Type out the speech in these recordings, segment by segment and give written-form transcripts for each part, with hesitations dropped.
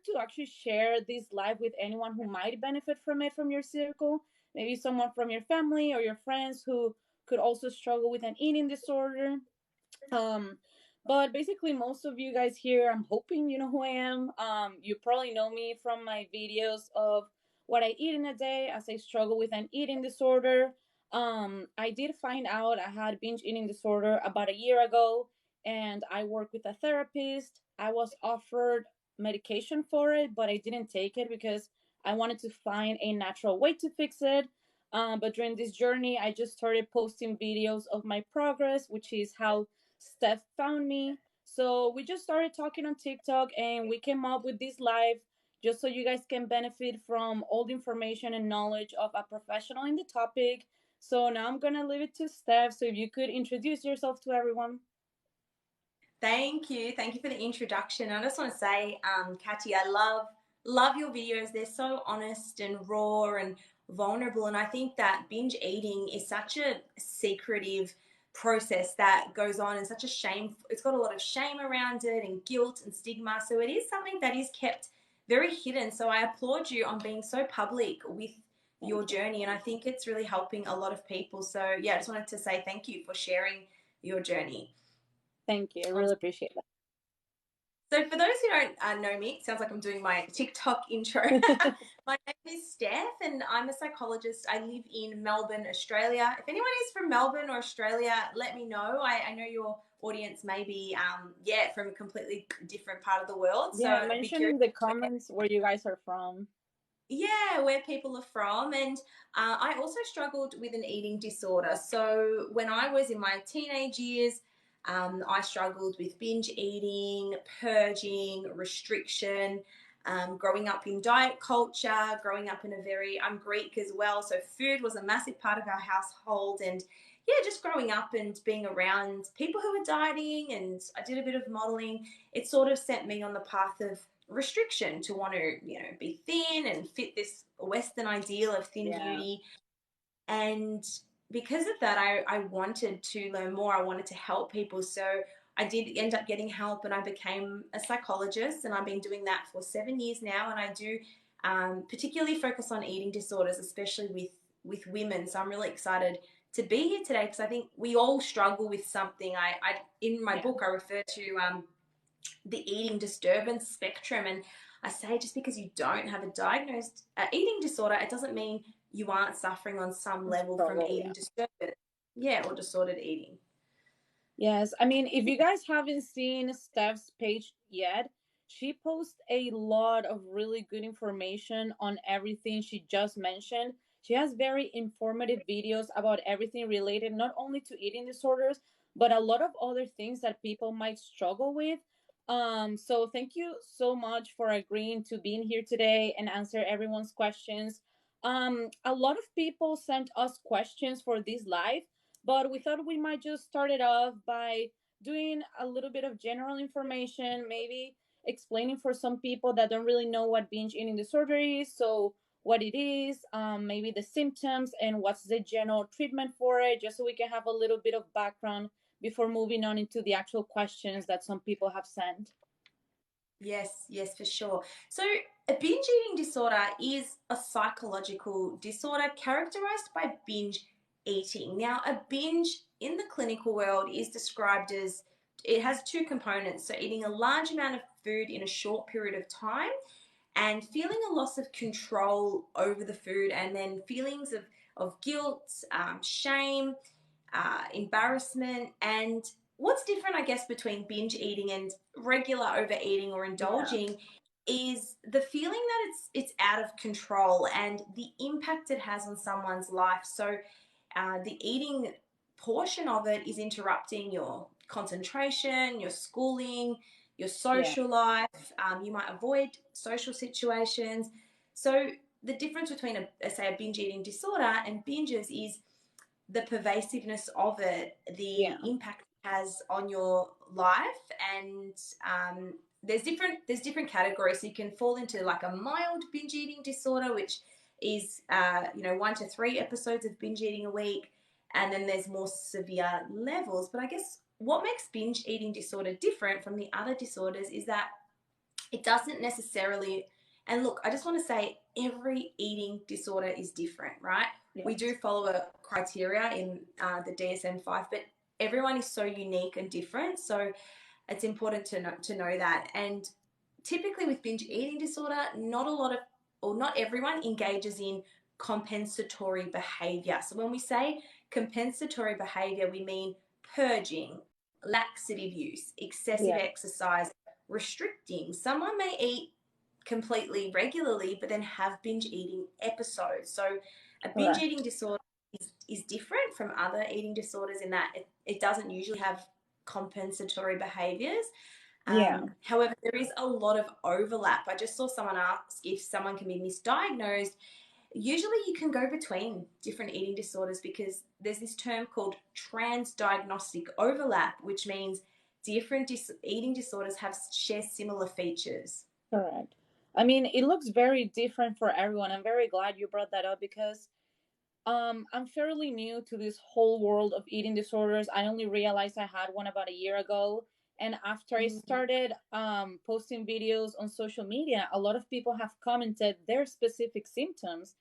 to actually share this live with anyone who might benefit from it from your circle, maybe someone from your family or your friends who could also struggle with an eating disorder. Um, but basically, most of you guys here, I'm hoping you know who I am. You probably know me from my videos of what I eat in a day as I struggle with an eating disorder. I did find out I had binge eating disorder about a year ago, and I work with a therapist. I was offered medication for it, but I didn't take it because I wanted to find a natural way to fix it. But during this journey, I just started posting videos of my progress, which is how Steph found me. So we just started talking on TikTok and we came up with this live just so you guys can benefit from all the information and knowledge of a professional in the topic. So now I'm going to leave it to Steph. So if you could introduce yourself to everyone. Thank you. Thank you for the introduction. I just want to say, Cati, I love your videos. They're so honest and raw and vulnerable. And I think that binge eating is such a secretive process that goes on and such a shame. It's got a lot of shame around it and guilt and stigma. So it is something that is kept very hidden. So I applaud you on being so public with your journey. And I think it's really helping a lot of people. So yeah, I just wanted to say thank you for sharing your journey. Thank you. I really appreciate that. So for those who don't know me, it sounds like I'm doing my TikTok intro. My name is Steph and I'm a psychologist. I live in Melbourne, Australia. If anyone is from Melbourne or Australia, let me know. I know your audience may be, from a completely different part of the world. Yeah, So be mention curious in the comments where you guys are from. yeah, where people are from. And I also struggled with an eating disorder. So when I was in my teenage years, I struggled with binge eating, purging, restriction, growing up in diet culture, growing up in I'm Greek as well. So food was a massive part of our household. And yeah, just growing up and being around people who were dieting, and I did a bit of modeling, it sort of sent me on the path of restriction to want to be thin and fit this Western ideal of thin beauty. And because of that, I wanted to learn more. I wanted to help people, so I did end up getting help and I became a psychologist, and I've been doing that for 7 years now. And I do particularly focus on eating disorders, especially with women. So I'm really excited to be here today because I think we all struggle with something. I in my book I refer to the eating disturbance spectrum. And I say, just because you don't have a diagnosed eating disorder, it doesn't mean you aren't suffering on some level from eating disturbance. Yeah, or disordered eating. Yes, I mean, if you guys haven't seen Steph's page yet, she posts a lot of really good information on everything she just mentioned. She has very informative videos about everything related not only to eating disorders, but a lot of other things that people might struggle with. So thank you so much for agreeing to being here today and answer everyone's questions. A lot of people sent us questions for this live, but we thought we might just start it off by doing a little bit of general information, maybe explaining for some people that don't really know what binge eating disorder is. So, what it is, maybe the symptoms, and what's the general treatment for it, just so we can have a little bit of background before moving on into the actual questions that some people have sent. Yes, for sure. So, a binge eating disorder is a psychological disorder characterized by binge eating. Now, a binge in the clinical world is described as it has two components. So, eating a large amount of food in a short period of time and feeling a loss of control over the food, and then feelings of guilt, shame, embarrassment. And what's different, I guess, between binge eating and regular overeating or indulging is the feeling that it's out of control and the impact it has on someone's life. So the eating portion of it is interrupting your concentration, your schooling, your social life. You might avoid social situations. So the difference between say a binge eating disorder and binges is the pervasiveness of it, the impact it has on your life. And there's different categories. So you can fall into like a mild binge eating disorder, which is 1 to 3 episodes of binge eating a week, and then there's more severe levels. But I guess what makes binge eating disorder different from the other disorders is that it doesn't necessarily, and look, I just want to say every eating disorder is different, right? We Yes. do follow a criteria in the DSM-5, but everyone is so unique and different. So it's important to know that. And typically with binge eating disorder, not a lot of, or not everyone engages in compensatory behavior. So when we say compensatory behavior, we mean purging, laxative use, excessive Yeah. exercise, restricting. Someone may eat completely regularly, but then have binge eating episodes. So a binge Correct. eating disorder is different from other eating disorders in that it doesn't usually have compensatory behaviors. Yeah. However, there is a lot of overlap. I just saw someone ask if someone can be misdiagnosed. Usually, you can go between different eating disorders because there's this term called transdiagnostic overlap, which means different eating disorders share similar features. Correct. I mean, it looks very different for everyone. I'm very glad you brought that up because I'm fairly new to this whole world of eating disorders. I only realized I had one about a year ago. And after I Mm, started posting videos on social media, a lot of people have commented their specific symptoms.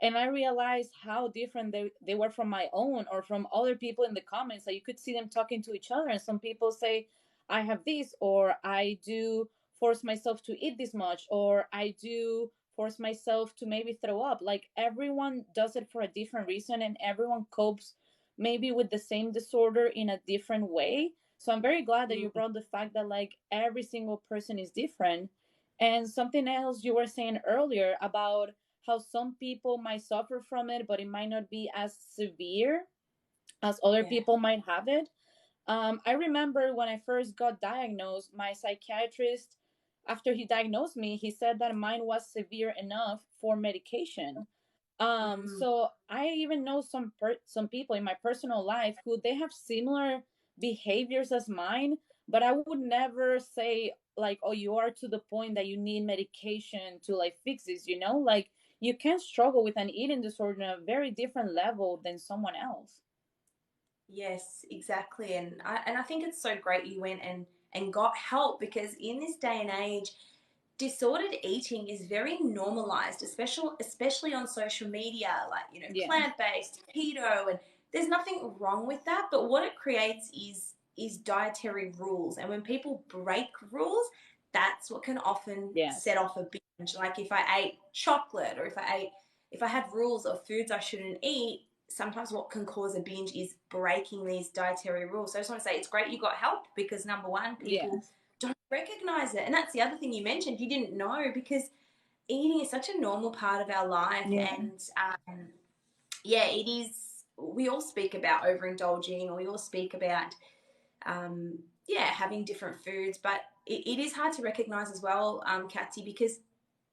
And I realized how different they were from my own or from other people in the comments. That you could see them talking to each other. And some people say, I have this, or I do force myself to eat this much, or I do force myself to maybe throw up. Like everyone does it for a different reason, and everyone copes maybe with the same disorder in a different way. So I'm very glad that you mm, brought the fact that like every single person is different. And something else you were saying earlier about how some people might suffer from it, but it might not be as severe as other yeah. people might have it. I remember when I first got diagnosed, my psychiatrist, after he diagnosed me, he said that mine was severe enough for medication. Mm, So I even know some people in my personal life who they have similar behaviors as mine, but I would never say like, oh, you are to the point that you need medication to like fix this. Like you can struggle with an eating disorder on a very different level than someone else. yes, exactly. And I think it's so great you went and got help because in this day and age, disordered eating is very normalized, especially on social media, like Yeah. plant-based, keto, and there's nothing wrong with that. But what it creates is dietary rules, and when people break rules, that's what can often set Yes. off a binge. Like if I ate chocolate, or if I had rules of foods I shouldn't eat. Sometimes what can cause a binge is breaking these dietary rules. So I just want to say it's great you got help because number one, people Yes. don't recognize it. And that's the other thing you mentioned. You didn't know because eating is such a normal part of our life. Yeah. And yeah, it is. We all speak about overindulging, or we all speak about, yeah, having different foods. But it is hard to recognize as well, Cati, because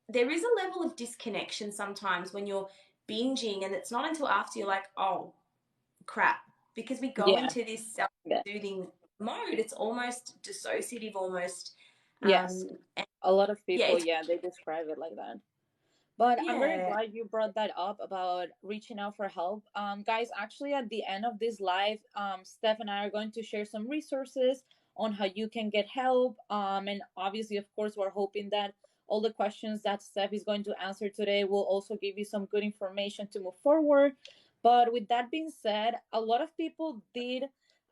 there is a level of disconnection sometimes when you're binging, and it's not until after you're like, oh, crap, because we go Yeah. into this Yeah. self-soothing mode. It's almost dissociative, almost. Yes. And A lot of yeah, people, it's yeah, they describe it like that. But I'm very yeah. glad you brought that up about reaching out for help. Guys, actually, at the end of this live, Steph and I are going to share some resources on how you can get help. And obviously, of course, we're hoping that all the questions that Steph is going to answer today will also give you some good information to move forward. But with that being said, a lot of people did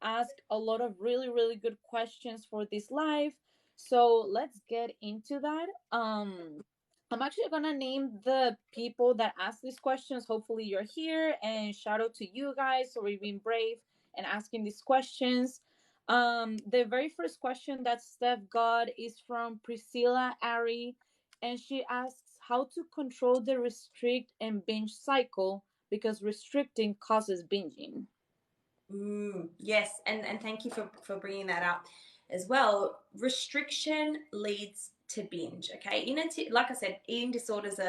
ask a lot of really, really good questions for this live. So let's get into that. I'm actually gonna name the people that asked these questions. Hopefully, you're here, and shout out to you guys for being brave and asking these questions. The very first question that Steph got is from Priscilla Ari, and she asks how to control the restrict and binge cycle because restricting causes binging. Yes, and thank you for bringing that up as well. Restriction leads to binge. Okay, like I said, eating disorders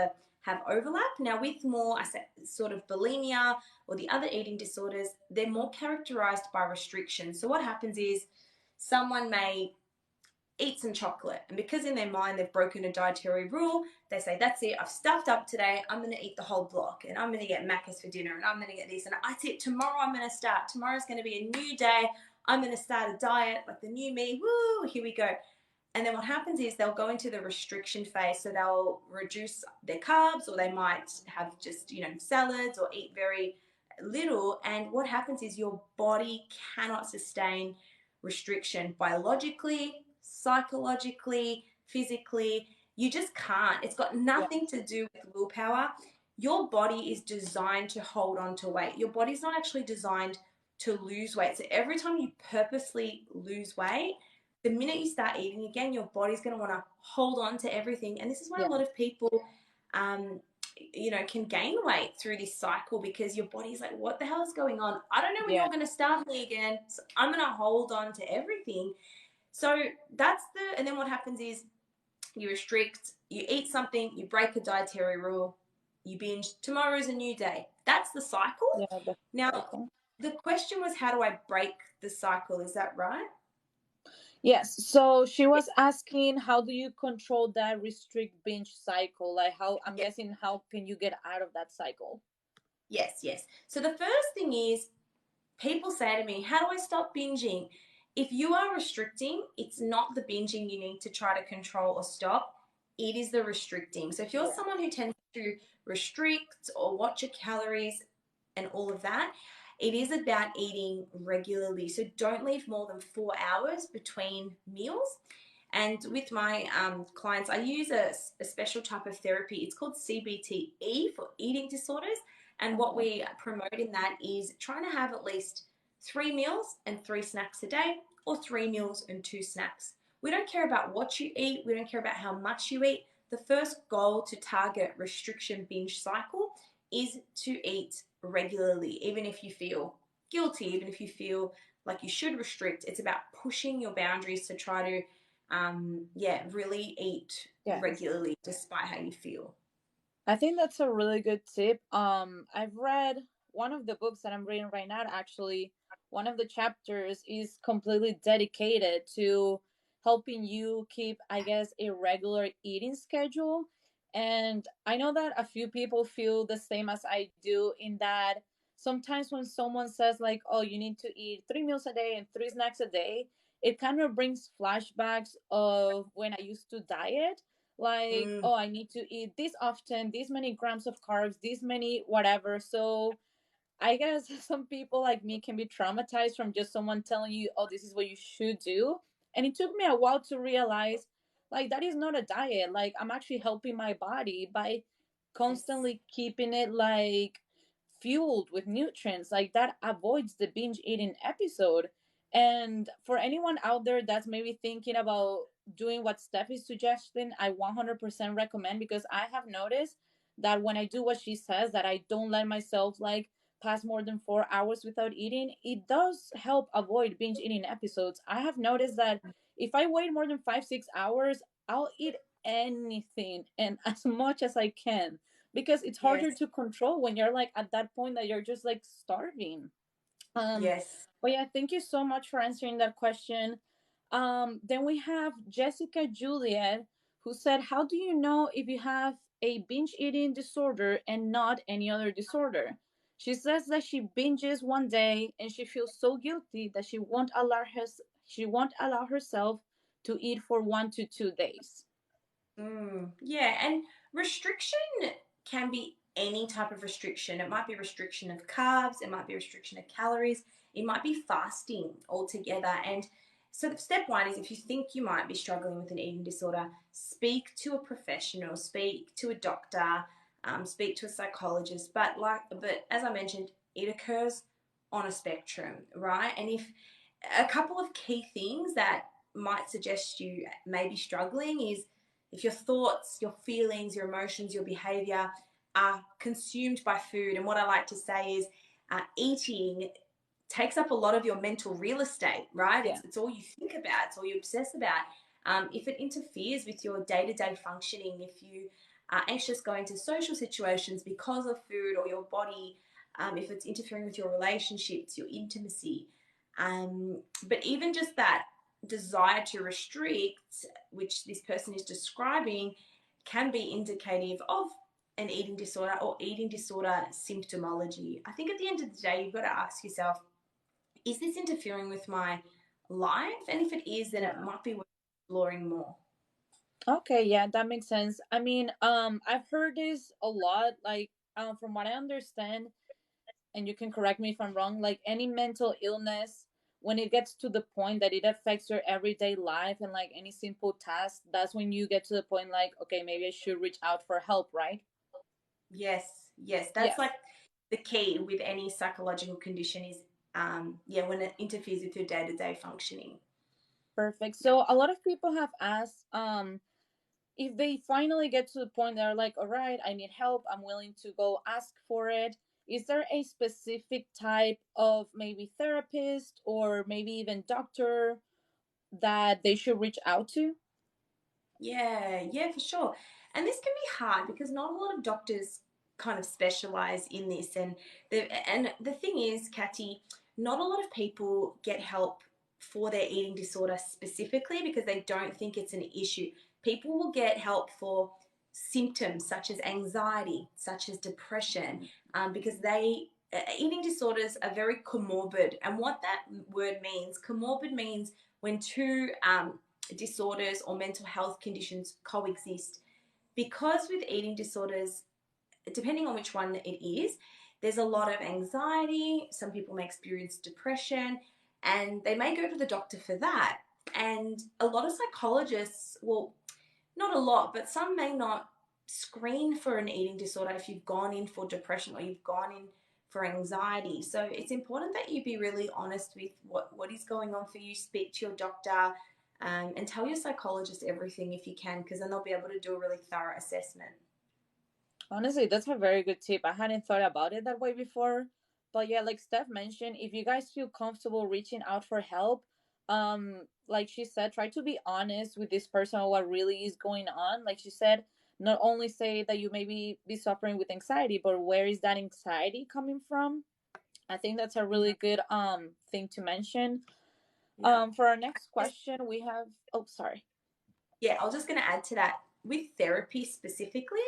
have overlap. Now, with more, I said, sort of bulimia or the other eating disorders, they're more characterized by restriction. So what happens is someone may eat some chocolate. And because in their mind they've broken a dietary rule, they say, that's it, I've stuffed up today, I'm going to eat the whole block, and I'm going to get Macca's for dinner, and I'm going to get this, and that's it, tomorrow I'm going to start. Tomorrow's going to be a new day. I'm going to start a diet, like the new me. Woo, here we go. And then what happens is they'll go into the restriction phase. So they'll reduce their carbs, or they might have just, salads, or eat very little. And what happens is your body cannot sustain restriction biologically, psychologically, physically. You just can't. It's got Yeah. nothing to do with willpower. Your body is designed to hold on to weight. Your body's not actually designed to lose weight. So every time you purposely lose weight, the minute you start eating again, your body's going to want to hold on to everything. And this is why a Yeah. lot of people, can gain weight through this cycle, because your body's like, what the hell is going on? I don't know when Yeah. you're going to starve me again. So I'm going to hold on to everything. So and then what happens is you restrict, you eat something, you break a dietary rule, you binge, tomorrow's a new day. That's the cycle. Yeah. The Now, cycle. the question was, how do I break the cycle? Is that right? Yes. So she was asking, how do you control that restrict binge cycle? Like, how, I'm Yeah. guessing, how can you get out of that cycle? Yes, yes. So the first thing is, people say to me, how do I stop binging? If you are restricting, it's not the binging you need to try to control or stop. It is the restricting. So if you're Yeah. someone who tends to restrict or watch your calories and all of that, it is about eating regularly. So don't leave more than 4 hours between meals. And with my clients, I use a special type of therapy. It's called CBTE, for eating disorders. And what Okay. we promote in that is trying to have at least 3 meals and 3 snacks a day, or 3 meals and 2 snacks. We don't care about what you eat. We don't care about how much you eat. The first goal to target restriction binge cycle is to eat regularly, even if you feel guilty, even if you feel like you should restrict. It's about pushing your boundaries to try to, really eat Yes. regularly despite how you feel. I think that's a really good tip. I've read one of the books that I'm reading right now. Actually, one of the chapters is completely dedicated to helping you keep, I guess, a regular eating schedule. And I know that a few people feel the same as I do, in that sometimes when someone says, like, oh, you need to eat 3 meals a day and 3 snacks a day, it kind of brings flashbacks of when I used to diet, like, Mm, oh, I need to eat this often, this many grams of carbs, this many whatever. So I guess some people like me can be traumatized from just someone telling you, oh, this is what you should do. And it took me a while to realize, like, that is not a diet. Like, I'm actually helping my body by yes. constantly keeping it, like, fueled with nutrients. Like, that avoids the binge eating episode. And for anyone out there that's maybe thinking about doing what Steph is suggesting, I 100% recommend, because I have noticed that when I do what she says, that I don't let myself, like, pass more than 4 hours without eating, it does help avoid binge eating episodes. I have noticed that if I wait more than 5, 6 hours, I'll eat anything and as much as I can, because it's harder Yes. to control when you're like at that point that you're just like starving. Um, Yes. but yeah, thank you so much for answering that question. Then we have Jessica Juliet, who said, how do you know if you have a binge eating disorder and not any other disorder? She says that she binges one day and she feels so guilty that she won't allow herself to eat for 1 to 2 days. Yeah, and restriction can be any type of restriction. It might be restriction of carbs, it might be restriction of calories, it might be fasting altogether. And so, step one is, if you think you might be struggling with an eating disorder, speak to a professional, speak to a doctor, speak to a psychologist. But as I mentioned, it occurs on a spectrum, right? And if a couple of key things that might suggest you may be struggling is, if your thoughts, your feelings, your emotions, your behavior are consumed by food. And what I like to say is, eating takes up a lot of your mental real estate, right? Yeah. It's all you think about, it's all you obsess about. If it interferes with your day to day functioning, if you are anxious going to social situations because of food or your body, if it's interfering with your relationships, your intimacy, but even just that desire to restrict, which this person is describing, can be indicative of an eating disorder or eating disorder symptomology. I think at the end of the day, you've got to ask yourself, is this interfering with my life? And if it is, then it Yeah. might be worth exploring more. Okay, yeah, that makes sense. I mean, I've heard this a lot. Like, from what I understand, and you can correct me if I'm wrong, like any mental illness, when it gets to the point that it affects your everyday life and like any simple task, that's when you get to the point like, okay, maybe I should reach out for help, right? Yes, yes, that's Yes. like the key with any psychological condition is, yeah, when it interferes with your day to day functioning. Perfect. So a lot of people have asked, if they finally get to the point they're like, all right, I need help, I'm willing to go ask for it. Is there a specific type of maybe therapist or maybe even doctor that they should reach out to? Yeah, yeah, for sure. And this can be hard because not a lot of doctors kind of specialize in this. And the thing is, Cati, not a lot of people get help for their eating disorder specifically because they don't think it's an issue. People will get help for symptoms such as anxiety, such as depression, because eating disorders are very comorbid. And what that word means, comorbid means when two disorders or mental health conditions coexist. Because with eating disorders, depending on which one it is, there's a lot of anxiety. Some people may experience depression and they may go to the doctor for that. And a lot of psychologists, well, not a lot, but some may not screen for an eating disorder if you've gone in for depression or you've gone in for anxiety. So it's important that you be really honest with what is going on for you. Speak to your doctor, and tell your psychologist everything if you can, because then they'll be able to do a really thorough assessment. Honestly, that's a very good tip. I hadn't thought about it that way before. But yeah, like Steph mentioned, if you guys feel comfortable reaching out for help, like she said, try to be honest with this person on what really is going on. Like she said, not only say that you maybe be suffering with anxiety, but where is that anxiety coming from? I think that's a Yeah, really good thing to mention. yeah. For our next question, we have, oh, sorry. Yeah, I was just going to add to that. With therapy specifically,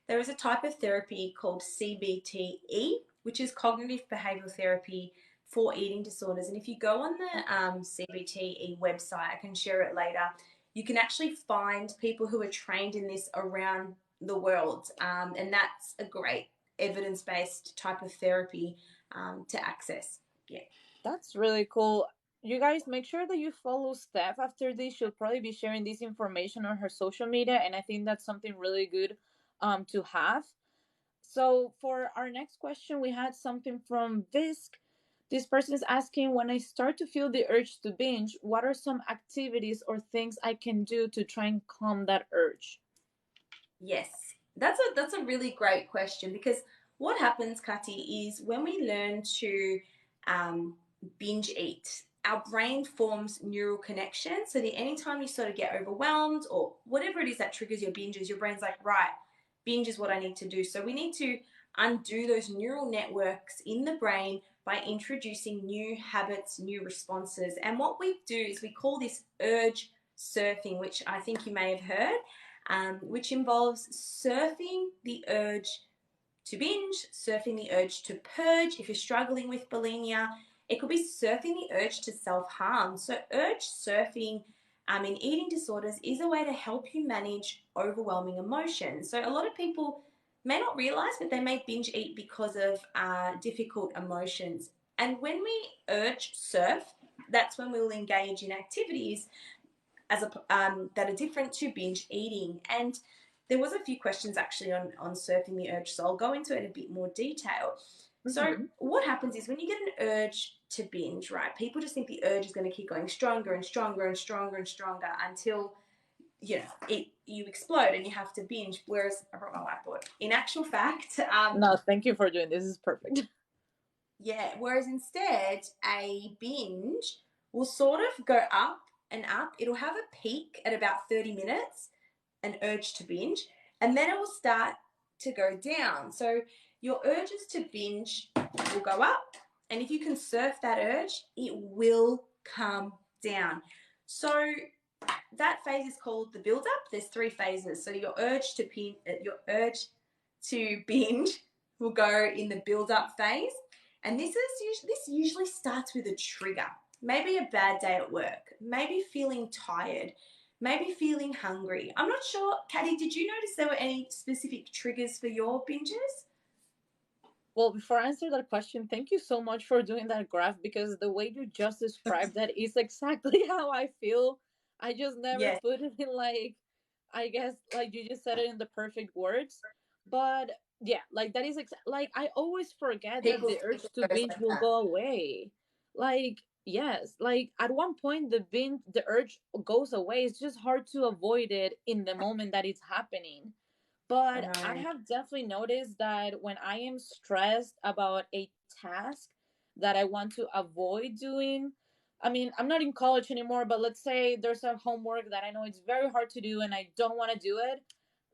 there is a type of therapy called CBTE, which is cognitive behavioral therapy for eating disorders. And if you go on the CBTE website, I can share it later, you can actually find people who are trained in this around the world. And that's a great evidence based type of therapy to access. Yeah. That's really cool. You guys make sure that you follow Steph after this. She'll probably be sharing this information on her social media, and I think that's something really good to have. So for our next question, we had something from Visk. This person is asking, when I start to feel the urge to binge, what are some activities or things I can do to try and calm that urge? Yes, that's a really great question because what happens, Cati, is when we learn to um, binge eat, our brain forms neural connections. So that anytime you sort of get overwhelmed or whatever it is that triggers your binges, your brain's like, right, binge is what I need to do. So we need to undo those neural networks in the brain by introducing new habits, new responses. And what we do is we call this urge surfing, which I think you may have heard, which involves surfing the urge to binge, surfing the urge to purge. If you're struggling with bulimia, it could be surfing the urge to self harm. So, urge surfing in eating disorders is a way to help you manage overwhelming emotions. So, a lot of people may not realize that they may binge eat because of difficult emotions. And when we urge surf, that's when we will engage in activities that are different to binge eating. And there was a few questions actually on surfing the urge, so I'll go into it in a bit more detail. So Mm-hmm. what happens is when you get an urge to binge, right? People just think the urge is going to keep going stronger and stronger and stronger and stronger until you explode and you have to binge. Whereas I brought my whiteboard. In actual fact, No, thank you for doing this. This is perfect. yeah. Whereas instead, a binge will sort of go up and up. It'll have a peak at about 30 minutes, an urge to binge, and then it will start to go down. So your urges to binge will go up, and if you can surf that urge, it will come down. So that phase is called the build up. There's three phases. So your urge to binge will go in the build up phase, and this usually starts with a trigger. Maybe a bad day at work, maybe feeling tired, maybe feeling hungry. I'm not sure, Cati, did you notice there were any specific triggers for your binges? Well, before I answer that question, thank you so much for doing that graph, because the way you just described that is exactly how I feel. I just never Yes, put it in, like, I guess, like you just said it in the perfect words. But yeah, like that is like I always forget that people the think urge it to goes binge like will that. go away. Like, yes, like at one point the urge goes away. It's just hard to avoid it in the moment that it's happening. I But I know. have definitely noticed that when I am stressed about a task that I want to avoid doing, I mean, I'm not in college anymore, but let's say there's a homework that I know it's very hard to do and I don't want to do it.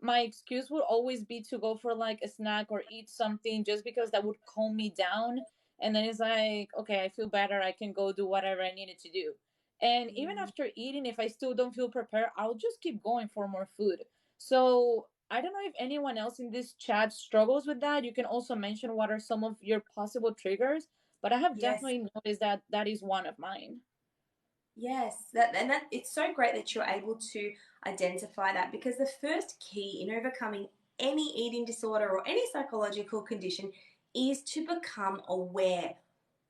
My excuse would always be to go for like a snack or eat something, just because that would calm me down. And then it's like, okay, I feel better. I can go do whatever I needed to do. And even Mm, after eating, if I still don't feel prepared, I'll just keep going for more food. So I don't know if anyone else in this chat struggles with that. You can also mention what are some of your possible triggers, but I have yes, definitely noticed that that is one of mine. yes. That it's so great that you're able to identify that, because the first key in overcoming any eating disorder or any psychological condition is to become aware.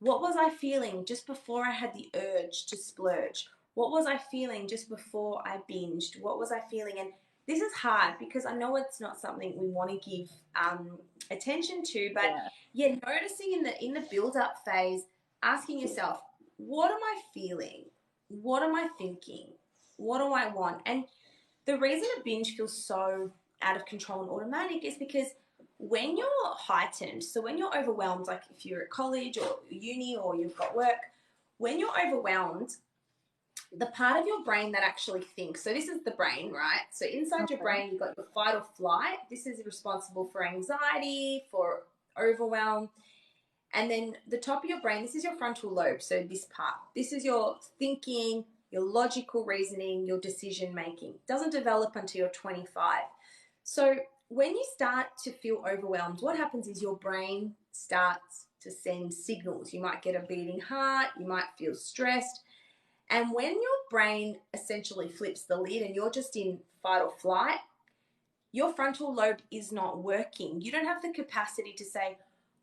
What was I feeling just before I had the urge to splurge? What was I feeling just before I binged? What was I feeling? And this is hard because I know it's not something we want to give attention to, but Yeah. yeah, noticing in the build up phase, asking yourself, what am I feeling? What am I thinking? What do I want? And the reason a binge feels so out of control and automatic is because when you're heightened, so when you're overwhelmed, like if you're at college or uni or you've got work, when you're overwhelmed, the part of your brain that actually thinks, so this is the brain, right? So inside your Okay. brain, you've got your fight or flight. This is responsible for anxiety, for overwhelm. And then the top of your brain, this is your frontal lobe. So this part, this is your thinking, your logical reasoning, your decision making. It doesn't develop until you're 25. So when you start to feel overwhelmed, what happens is your brain starts to send signals. You might get a beating heart, you might feel stressed. And when your brain essentially flips the lid and you're just in fight or flight, your frontal lobe is not working. You don't have the capacity to say,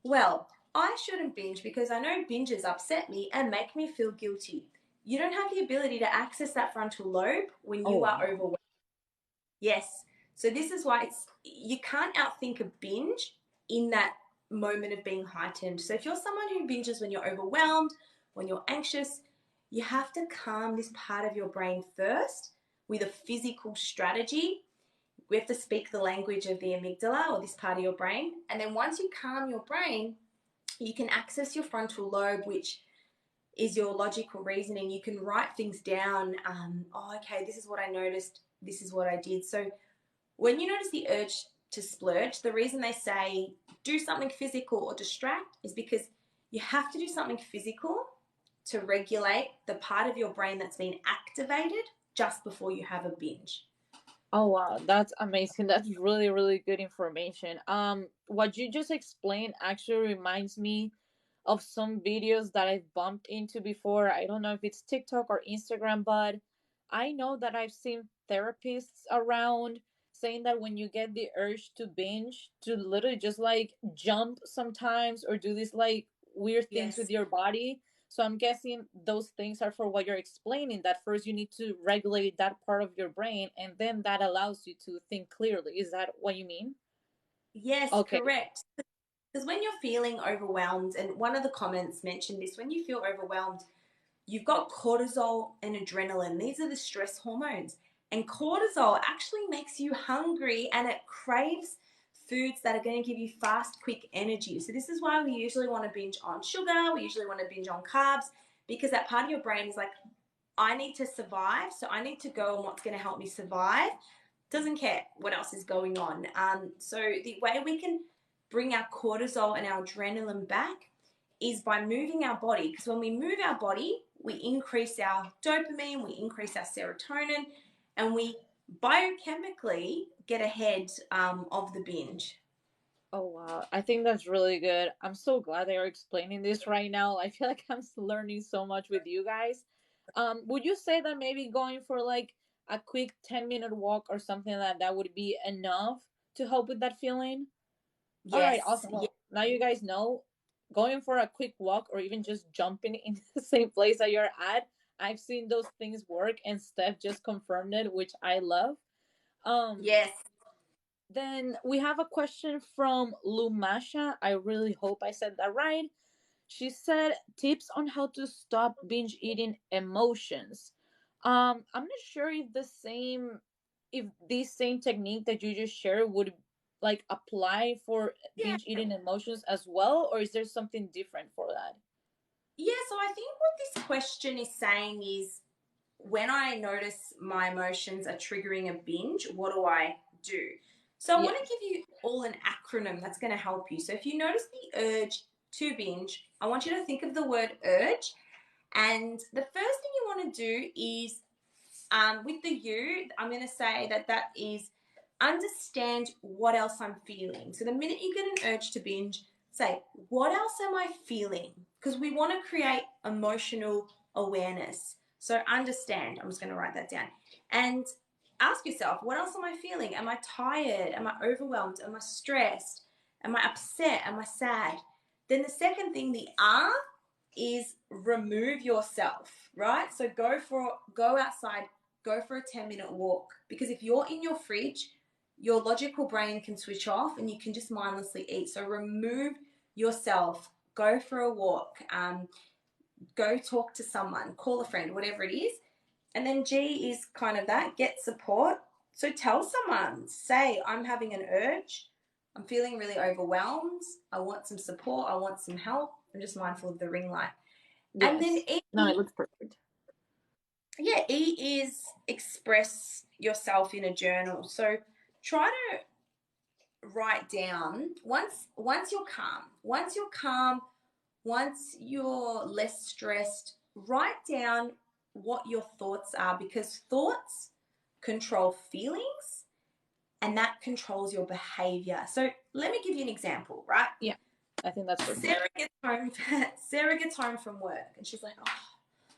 well, I shouldn't binge because I know binges upset me and make me feel guilty. You don't have the ability to access that frontal lobe when Oh you are wow. overwhelmed. Yes. So this is why you can't outthink a binge in that moment of being heightened. So if you're someone who binges when you're overwhelmed, when you're anxious, you have to calm this part of your brain first with a physical strategy. We have to speak the language of the amygdala, or this part of your brain. And then once you calm your brain, you can access your frontal lobe, which is your logical reasoning. You can write things down. Oh, okay, this is what I noticed. This is what I did. So when you notice the urge to splurge, the reason they say do something physical or distract is because you have to do something physical to regulate the part of your brain that's been activated just before you have a binge. Oh wow, that's amazing. That's really, really good information. What you just explained actually reminds me of some videos that I've bumped into before. I don't know if it's TikTok or Instagram, but I know that I've seen therapists around saying that when you get the urge to binge, to literally just like jump sometimes or do these like weird things with Yes. your body. So I'm guessing those things are for what you're explaining, that first you need to regulate that part of your brain and then that allows you to think clearly. Is that what you mean? Yes, Okay. correct. Because when you're feeling overwhelmed, and one of the comments mentioned this, when you feel overwhelmed, you've got cortisol and adrenaline. These are the stress hormones. And cortisol actually makes you hungry and it craves foods that are going to give you fast, quick energy. So, this is why we usually want to binge on sugar, we usually want to binge on carbs, because that part of your brain is like, I need to survive. So, I need to go on what's going to help me survive. Doesn't care what else is going on. So, the way we can bring our cortisol and our adrenaline back is by moving our body, because when we move our body, we increase our dopamine, we increase our serotonin, and we biochemically get ahead of the binge. Oh wow, I think that's really good. I'm so glad they are explaining this right now. I feel like I'm learning so much with you guys. Would you say that maybe going for like a quick 10-minute walk or something that would be enough to help with that feeling? All right, Yes, awesome. yes, Well, now you guys know, going for a quick walk or even just jumping in the same place that you're at, I've seen those things work, and Steph just confirmed it, which I love. Um, yes. then we have a question from Lumasha. I really hope I said that right. She said tips on how to stop binge eating emotions. I'm not sure if this same technique that you just shared would like apply for Yeah. binge eating emotions as well, or is there something different for that? Yeah, so I think what this question is saying is when I notice my emotions are triggering a binge, what do I do? So I Yeah. want to give you all an acronym that's going to help you. So if you notice the urge to binge, I want you to think of the word urge. And the first thing you want to do is with the you, I'm going to say that is understand what else I'm feeling. So the minute you get an urge to binge, say, what else am I feeling? Because we want to create emotional awareness. So understand, I'm just going to write that down. And ask yourself, what else am I feeling? Am I tired? Am I overwhelmed? Am I stressed? Am I upset? Am I sad? Then the second thing, the R, is remove yourself, right? So go outside, go for a 10-minute walk, because if you're in your fridge, your logical brain can switch off and you can just mindlessly eat. So remove yourself, go for a walk, go talk to someone, call a friend, whatever it is. And then G is kind of that, get support. So tell someone, say, I'm having an urge, I'm feeling really overwhelmed, I want some support, I want some help. I'm just mindful of the ring light. And then Yes. No, E, it looks perfect. yeah, E is express yourself in a journal. So try to write down once you're calm. Once you're less stressed, write down what your thoughts are, because thoughts control feelings and that controls your behavior. So let me give you an example, right? Yeah, I think that's perfect. Sarah gets home Sarah gets home from work and she's like, oh,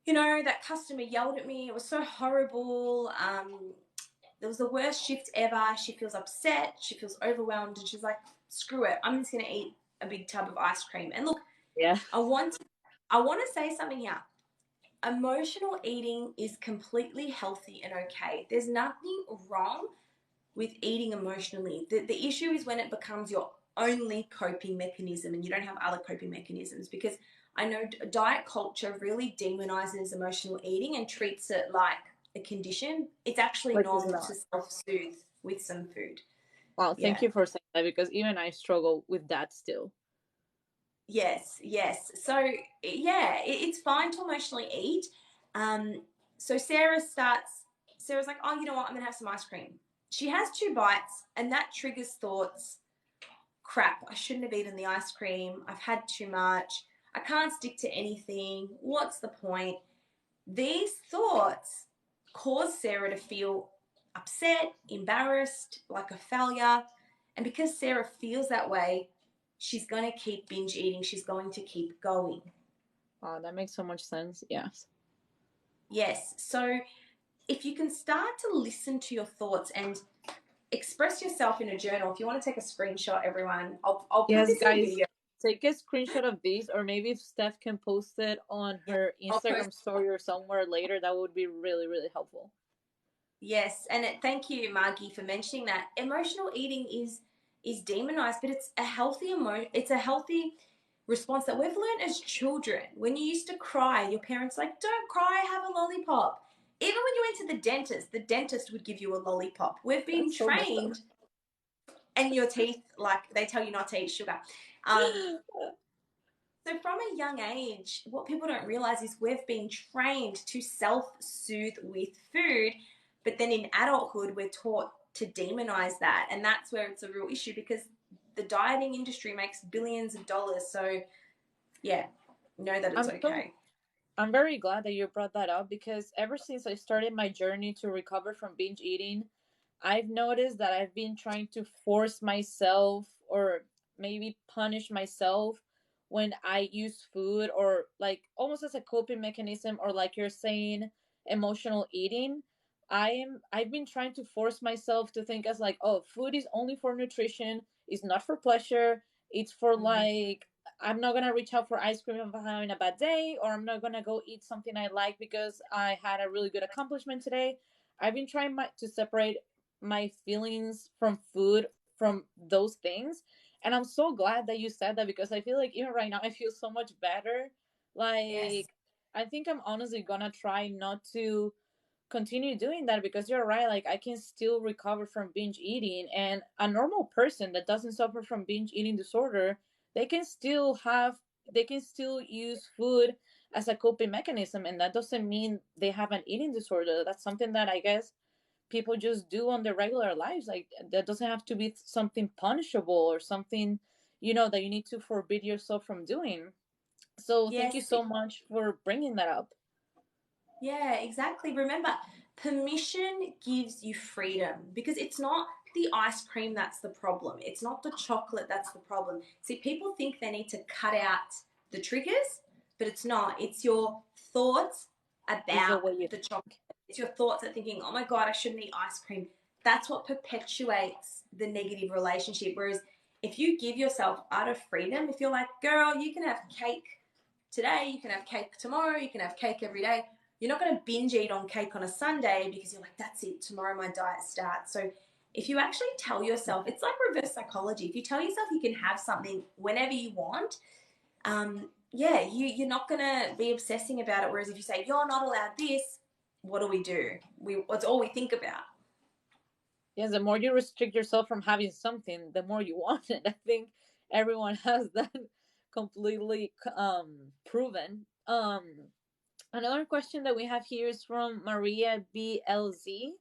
you know, that customer yelled at me. It was so horrible. It was the worst shift ever. She feels upset. She feels overwhelmed. And she's like, screw it. I'm just going to eat a big tub of ice cream. And look, Yeah. I want to say something here. Emotional eating is completely healthy and okay. There's nothing wrong with eating emotionally. The issue is when it becomes your only coping mechanism and you don't have other coping mechanisms, because I know diet culture really demonizes emotional eating and treats it like a condition. It's actually Like it's normal not. to self-soothe with some food. Wow, thank Yeah. you for saying that, because even I struggle with that still. Yes, yes. So, yeah, it's fine to emotionally eat. Um, so Sarah's like, oh, you know what? I'm going to have some ice cream. She has 2 bites and that triggers thoughts. Crap, I shouldn't have eaten the ice cream. I've had too much. I can't stick to anything. What's the point? These thoughts cause Sarah to feel upset, embarrassed, like a failure. And because Sarah feels that way, she's going to keep binge eating. She's going to keep going. Wow, that makes so much sense. Yes. Yes. So if you can start to listen to your thoughts and express yourself in a journal, if you want to take a screenshot, everyone, I'll put Yes, this in guys, video. take a screenshot of this, or maybe if Steph can post it on her I'll post. Instagram story or somewhere later, that would be really, really helpful. Yes, and thank you, Margie, for mentioning that. Emotional eating is demonized, but it's a healthy response that we've learned as children. When you used to cry, your parents like, "Don't cry, have a lollipop." Even when you went to the dentist would give you a lollipop. We've been That's so messed trained, and your teeth, like they tell you not to eat sugar. Um, up. so from a young age, what people don't realize is we've been trained to self-soothe with food, but then in adulthood, we're taught to demonize that. And that's where it's a real issue, because the dieting industry makes billions of dollars. So yeah, know that it's I'm so okay. I'm very glad that you brought that up, because ever since I started my journey to recover from binge eating, I've noticed that I've been trying to force myself, or maybe punish myself, when I use food, or like almost as a coping mechanism, or like you're saying, emotional eating. I've been trying to force myself to think as like, oh, food is only for nutrition, it's not for pleasure, it's for Mm. like, I'm not gonna reach out for ice cream if I'm having a bad day, or I'm not gonna go eat something I like because I had a really good accomplishment today. I've been trying to separate my feelings from food from those things. And I'm so glad that you said that, because I feel like even right now I feel so much better. Yes. Like, I think I'm honestly gonna try not to continue doing that, because you're right, like I can still recover from binge eating, and a normal person that doesn't suffer from binge eating disorder, they can still have they can still use food as a coping mechanism, and that doesn't mean they have an eating disorder. That's something that I guess people just do on their regular lives. Like, that doesn't have to be something punishable or something, that you need to forbid yourself from doing. So thank you Yes. so much for bringing that up. Yeah, exactly. Remember, permission gives you freedom because it's not the ice cream that's the problem. It's not the chocolate that's the problem. See, people think they need to cut out the triggers, but it's not. It's your thoughts Is the about way you the chocolate. think. It's your thoughts that thinking, oh my God, I shouldn't eat ice cream. That's what perpetuates the negative relationship. Whereas if you give yourself utter freedom, if you're like, girl, you can have cake today, you can have cake tomorrow, you can have cake every day. You're not going to binge eat on cake on a Sunday because you're like, that's it, tomorrow my diet starts. So if you actually tell yourself, it's like reverse psychology. If you tell yourself you can have something whenever you want, yeah, you're not going to be obsessing about it. Whereas if you say, you're not allowed this, what do? It's all we think about. Yes, the more you restrict yourself from having something, the more you want it. I think everyone has that completely proven. Another question that we have here is from Maria BLZ.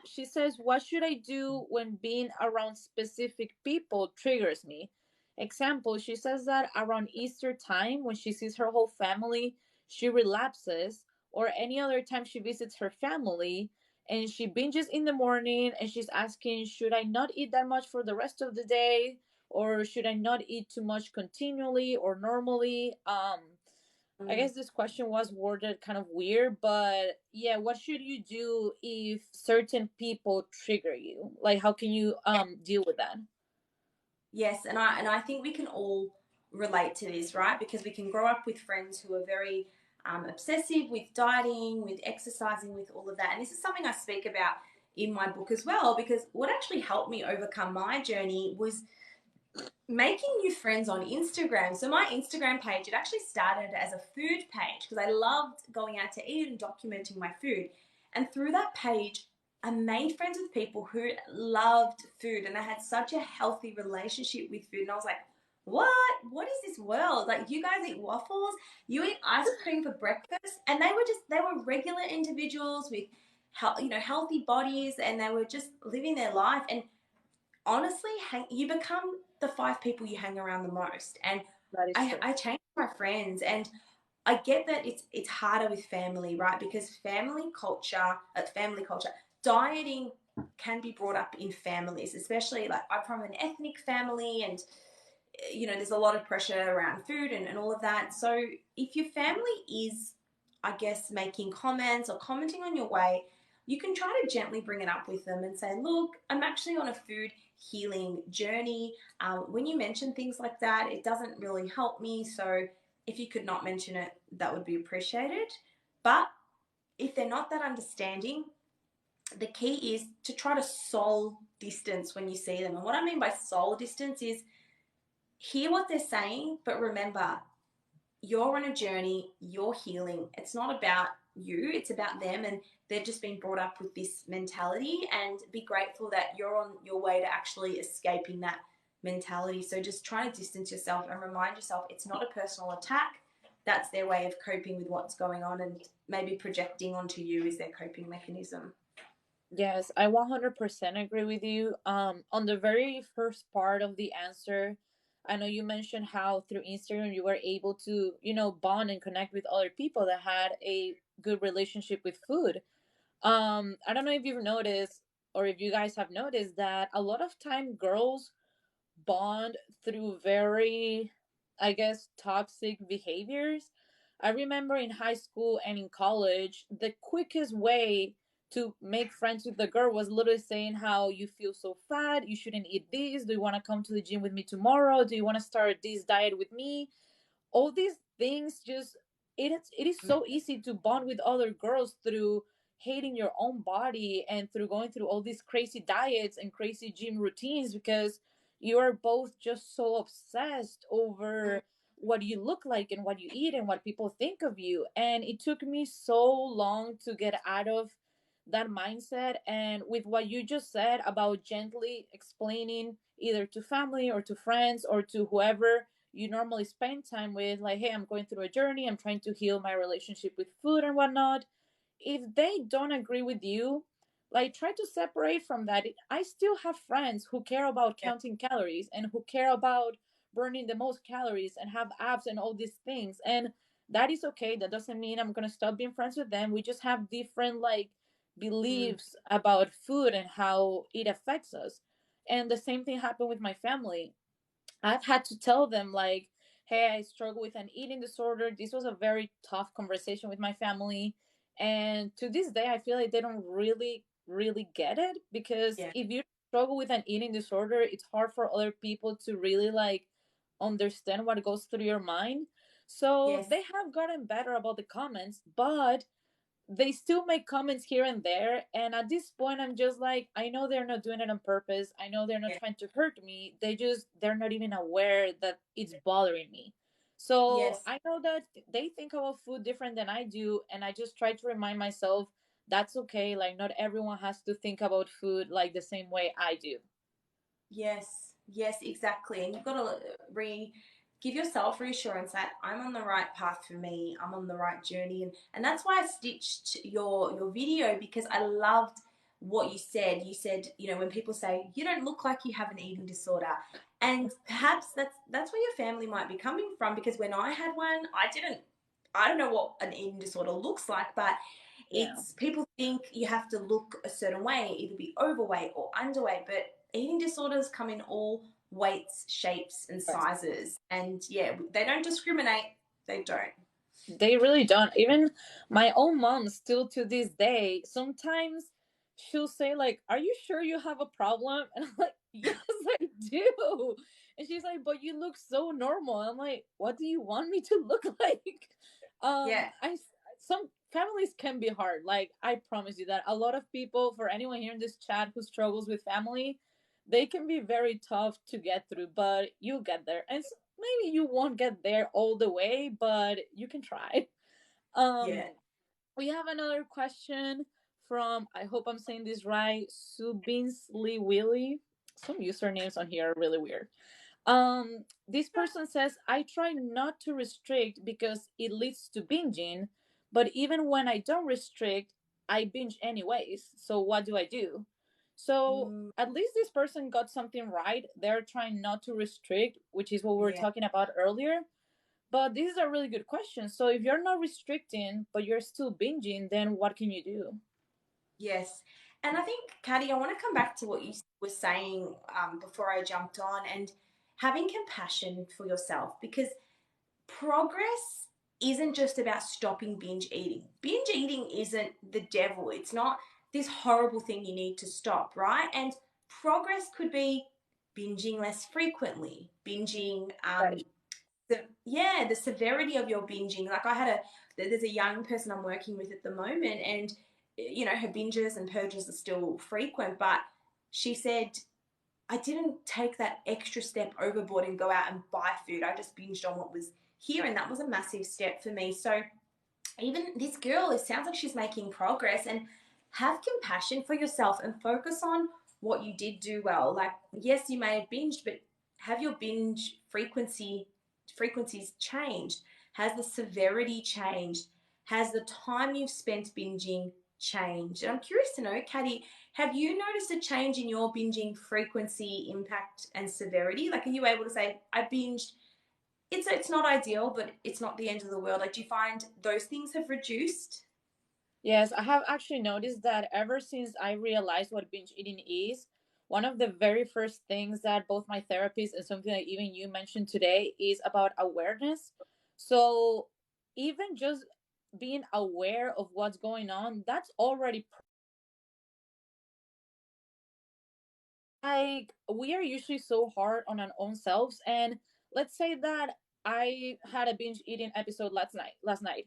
She says, what should I do when being around specific people triggers me? Example, she says that around Easter time, when she sees her whole family, she relapses, or any other time she visits her family, and she binges in the morning, and she's asking, should I not eat that much for the rest of the day? Or should I not eat too much continually or normally? I Mm. guess this question was worded kind of weird, but yeah, what should you do if certain people trigger you? Like, how can you deal with that? Yes, and I think we can all relate to this, right? Because we can grow up with friends who are very obsessive with dieting, with exercising, with all of that. And this is something I speak about in my book as well. Because what actually helped me overcome my journey was making new friends on Instagram. So my Instagram page, it actually started as a food page because I loved going out to eat and documenting my food. And through that page, I made friends with people who loved food and they had such a healthy relationship with food. And I was like, what? What is this world? Like, you guys eat waffles, you eat ice cream for breakfast, and they were regular individuals with, healthy bodies, and they were just living their life. And honestly, you become the five people you hang around the most. And That is true. I changed my friends, and I get that it's harder with family, right? Because family culture, dieting can be brought up in families, especially like I'm from an ethnic family, and there's a lot of pressure around food and all of that. So if your family is, I guess, making comments or commenting on your weight, you can try to gently bring it up with them and say, look, I'm actually on a food healing journey. When you mention things like that, it doesn't really help me. So if you could not mention it, that would be appreciated. But if they're not that understanding, the key is to try to soul distance when you see them. And what I mean by soul distance is hear what they're saying, but remember, you're on a journey, you're healing. It's not about you, it's about them. And they've just been brought up with this mentality, and be grateful that you're on your way to actually escaping that mentality. So just try to distance yourself and remind yourself it's not a personal attack. That's their way of coping with what's going on, and maybe projecting onto you is their coping mechanism. Yes, I 100% agree with you. On the very first part of the answer, I know you mentioned how through Instagram you were able to, bond and connect with other people that had a good relationship with food. I don't know if you've noticed, or if you guys have noticed, that a lot of time girls bond through very, I guess, toxic behaviors. I remember in high school and in college, the quickest way to make friends with the girl was literally saying how you feel so fat, you shouldn't eat this, do you want to come to the gym with me tomorrow, do you want to start this diet with me. All these things just, it is so easy to bond with other girls through hating your own body and through going through all these crazy diets and crazy gym routines because you are both just so obsessed over what you look like and what you eat and what people think of you. And it took me so long to get out of that mindset. And with what you just said about gently explaining either to family or to friends or to whoever you normally spend time with, like, hey, I'm going through a journey, I'm trying to heal my relationship with food and whatnot. If they don't agree with you, like, try to separate from that. I still have friends who care about Yeah. counting calories and who care about burning the most calories and have abs and all these things. And that is okay. That doesn't mean I'm going to stop being friends with them. We just have different, like, Mm. beliefs about food and how it affects us. And the same thing happened with my family. I've had to tell them, like, hey, I struggle with an eating disorder. This was a very tough conversation with my family. And to this day, I feel like they don't really, really get it because Yeah. if you struggle with an eating disorder, it's hard for other people to really, like, understand what goes through your mind. So Yes. they have gotten better about the comments, but they still make comments here and there. And at this point, I'm just like, I know they're not doing it on purpose, I know they're not Yeah. trying to hurt me, they're not even aware that it's bothering me. So Yes. I know that they think about food different than I do, and I just try to remind myself that's okay. Like, not everyone has to think about food like the same way I do. Yes, yes, exactly. And you've got to give yourself reassurance that I'm on the right path for me. I'm on the right journey, and that's why I stitched your video because I loved what you said. You said, when people say you don't look like you have an eating disorder, and perhaps that's where your family might be coming from. Because when I had one, I don't know what an eating disorder looks like, but Yeah. it's people think you have to look a certain way, either be overweight or underweight, but eating disorders come in all weights, shapes, and sizes. And yeah, they don't discriminate. They don't. They really don't. Even my own mom, still to this day, sometimes she'll say, like, are you sure you have a problem? And I'm like, yes, I do. And she's like, but you look so normal. I'm like, what do you want me to look like? Yeah. I some families can be hard. Like, I promise you that a lot of people, for anyone here in this chat who struggles with family, they can be very tough to get through, but you'll get there. And maybe you won't get there all the way, but you can try. Yeah. We have another question from, I hope I'm saying this right, Subinsley Willy. Some usernames on here are really weird. This person says, I try not to restrict because it leads to binging, but even when I don't restrict, I binge anyways. So what do I do? So Mm, at least this person got something right. They're trying not to restrict, which is what we were yeah. talking about earlier. But this is a really good question. So if you're not restricting, but you're still binging, then what can you do? Yes. And I think, Cati, I want to come back to what you were saying before I jumped on and having compassion for yourself because progress isn't just about stopping binge eating. Binge eating isn't the devil. It's not this horrible thing you need to stop, right? And progress could be binging less frequently, binging Right. the severity of your binging. Like there's a young person I'm working with at the moment, and her binges and purges are still frequent, but she said I didn't take that extra step overboard and go out and buy food. I just binged on what was here, and that was a massive step for me. So even this girl, it sounds like she's making progress, and have compassion for yourself and focus on what you did do well. Like, yes, you may have binged, but have your binge frequencies changed? Has the severity changed? Has the time you've spent binging changed? And I'm curious to know, Cati, have you noticed a change in your binging frequency, impact, and severity? Like, are you able to say, I binged, it's not ideal, but it's not the end of the world. Like, do you find those things have reduced? Yes, I have actually noticed that ever since I realized what binge eating is, one of the very first things that both my therapist and something that even you mentioned today is about awareness. So even just being aware of what's going on, that's already Like, we are usually so hard on our own selves, and let's say that I had a binge eating episode last night.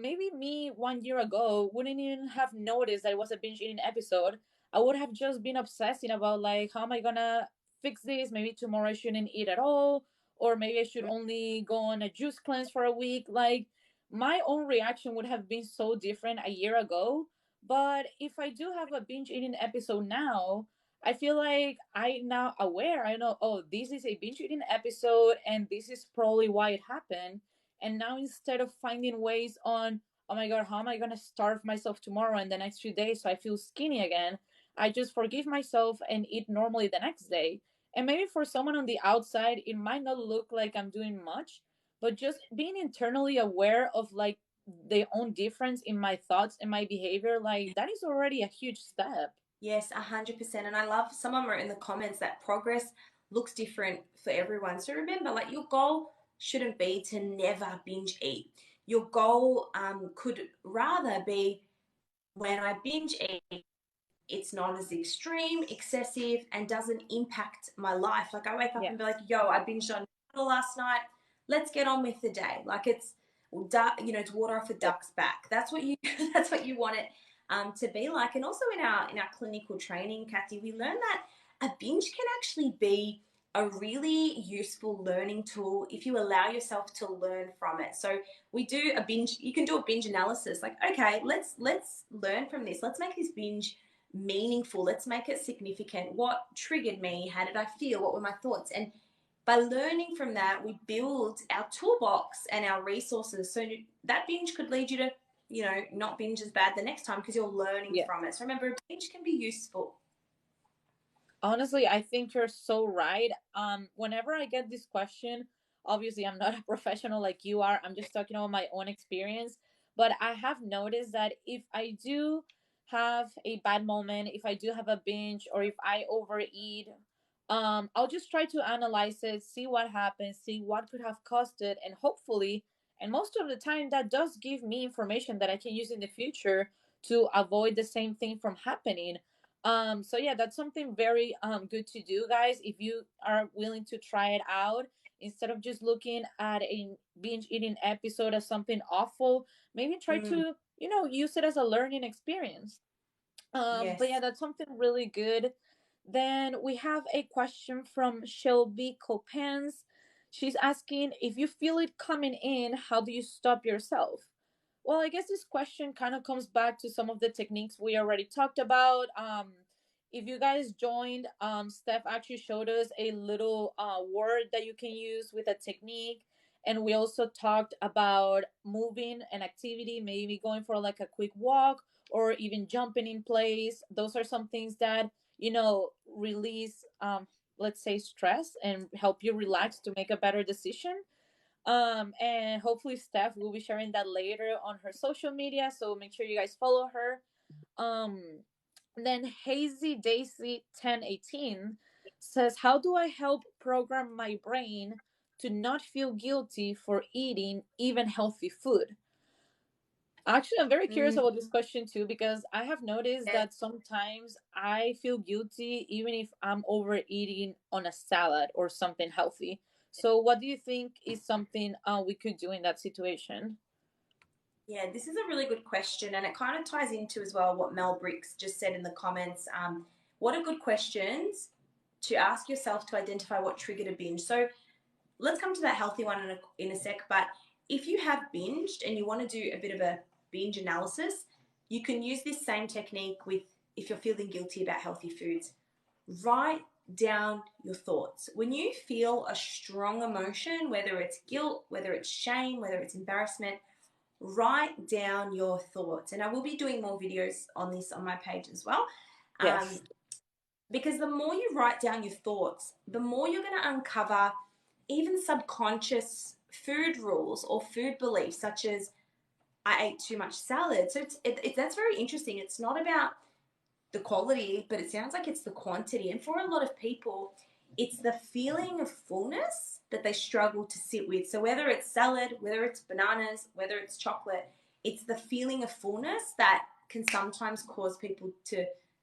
Maybe me 1 year ago wouldn't even have noticed that it was a binge eating episode. I would have just been obsessing about, like, how am I gonna fix this? Maybe tomorrow I shouldn't eat at all, or maybe I should only go on a juice cleanse for a week. Like, my own reaction would have been so different a year ago. But if I do have a binge eating episode now, I feel like I now aware. I know, oh, this is a binge eating episode, and this is probably why it happened. And now instead of finding ways on, oh my god, how am I gonna starve myself tomorrow and the next few days so I feel skinny again? I just forgive myself and eat normally the next day. And maybe for someone on the outside, it might not look like I'm doing much, but just being internally aware of, like, the own difference in my thoughts and my behavior, like, that is already a huge step. Yes, 100%. And I love someone wrote in the comments that progress looks different for everyone. So remember, like, your goal shouldn't be to never binge eat. Your goal could rather be, when I binge eat, it's not as extreme, excessive, and doesn't impact my life. Like, I wake up and be like, Yes. yo, I binged on last night. Let's get on with the day. Like, it's, it's water off a duck's back. That's what you that's what you want it to be like. And also in our clinical training, Cati, we learned that a binge can actually be a really useful learning tool if you allow yourself to learn from it. So we do a binge. You can do a binge analysis. Like, okay, let's learn from this. Let's make this binge meaningful. Let's make it significant. What triggered me? How did I feel? What were my thoughts? And by learning from that, we build our toolbox and our resources. So that binge could lead you to, not binge as bad the next time because you're learning Yeah. from it. So remember, a binge can be useful. Honestly, I think you're so right. Whenever I get this question, obviously I'm not a professional like you are. I'm just talking about my own experience. But I have noticed that if I do have a bad moment, if I do have a binge, or if I overeat, I'll just try to analyze it, see what happens, see what could have caused it, and hopefully, and most of the time, that does give me information that I can use in the future to avoid the same thing from happening. So yeah, that's something very good to do, guys. If you are willing to try it out, instead of just looking at a binge eating episode as something awful, maybe try Mm, to, use it as a learning experience. But yeah, yes. that's something really good. Then we have a question from Shelby Copens. She's asking, if you feel it coming in, how do you stop yourself? Well, I guess this question kind of comes back to some of the techniques we already talked about. If you guys joined, Steph actually showed us a little word that you can use with a technique. And we also talked about moving an activity, maybe going for like a quick walk or even jumping in place. Those are some things that, release, let's say, stress and help you relax to make a better decision. And hopefully Steph will be sharing that later on her social media, so make sure you guys follow her. um then Hazy Daisy 1018 says, how do I help program my brain to not feel guilty for eating even healthy food? Actually, I'm very curious Mm, about this question too, because I have noticed yes. that sometimes I feel guilty even if I'm overeating on a salad or something healthy. So, what do you think is something we could do in that situation? Yeah, this is a really good question, and it kind of ties into as well what Mel Bricks just said in the comments. What are good questions to ask yourself to identify what triggered a binge? So let's come to that healthy one in a sec. But if you have binged and you want to do a bit of a binge analysis, you can use this same technique with, if you're feeling guilty about healthy foods. Write down your thoughts. When you feel a strong emotion, whether it's guilt, whether it's shame, whether it's embarrassment, write down your thoughts. And I will be doing more videos on this on my page as well. Um, Yes. because the more you write down your thoughts, the more you're going to uncover even subconscious food rules or food beliefs, such as I ate too much salad. So that's very interesting. It's not about the quality, but it sounds like it's the quantity. And for a lot of people, it's the feeling of fullness that they struggle to sit with. So whether it's salad, whether it's bananas, whether it's chocolate, it's the feeling of fullness that can sometimes cause people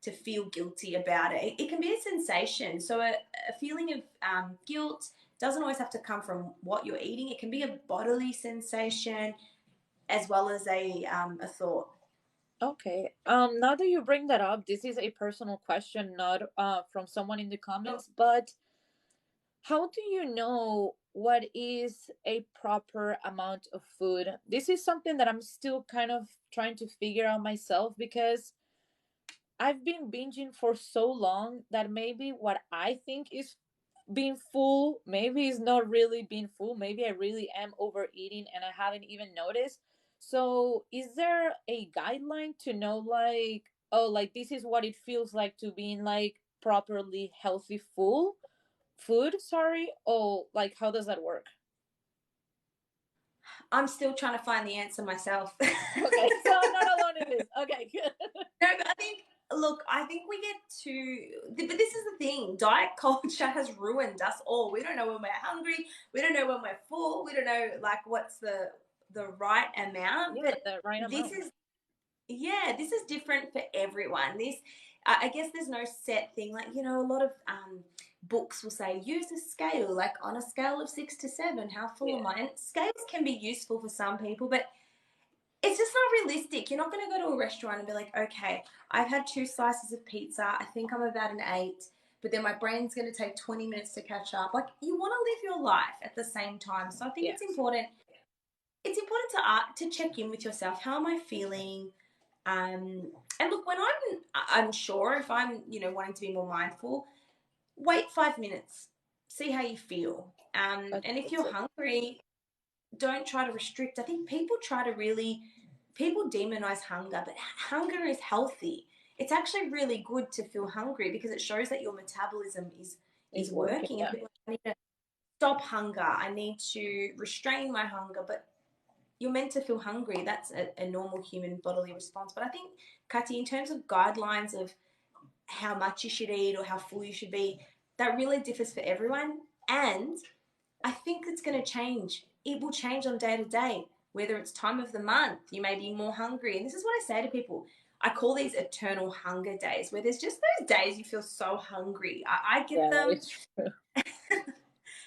to feel guilty about it. It can be a sensation. So a feeling of guilt doesn't always have to come from what you're eating. It can be a bodily sensation as well as a thought. Okay. Now that you bring that up, this is a personal question, not from someone in the comments, but how do you know what is a proper amount of food? This is something that I'm still kind of trying to figure out myself, because I've been binging for so long that maybe what I think is being full maybe is not really being full. Maybe I really am overeating and I haven't even noticed. So is there a guideline to know, like, oh, like this is what it feels like to being like properly healthy full food, sorry? Oh, like how does that work? I'm still trying to find the answer myself. Okay, so I'm not alone in this. Okay, good. No, but I think, look, I think we get too, but this is the thing, diet culture has ruined us all. We don't know when we're hungry. We don't know when we're full. We don't know, like, what's the right amount. Yeah, But the right this amount. is, yeah, this is different for everyone. This, I guess there's no set thing. Like, a lot of books will say, use a scale, like on a scale of 6 to 7, how full am Yeah, I? And scales can be useful for some people, but it's just not realistic. You're not going to go to a restaurant and be like, okay, I've had 2 slices of pizza. I think I'm about an 8, but then my brain's going to take 20 minutes to catch up. Like, you want to live your life at the same time. So I think it's yes. important. It's important to check in with yourself. How am I feeling? And look, when I'm unsure, if I'm wanting to be more mindful, wait 5 minutes, see how you feel. And if That's you're it. hungry, don't try to restrict. I think people demonize hunger, but hunger is healthy. It's actually really good to feel hungry because it shows that your metabolism is Is working. working. And Yeah. people are like, I need to stop hunger. I need to restrain my hunger, but you're meant to feel hungry. That's a normal human bodily response. But I think, Cati, in terms of guidelines of how much you should eat or how full you should be, that really differs for everyone. And I think it's going to change. It will change on day to day, whether it's time of the month, you may be more hungry. And this is what I say to people. I call these eternal hunger days, where there's just those days you feel so hungry. I get Yeah, that them, is true.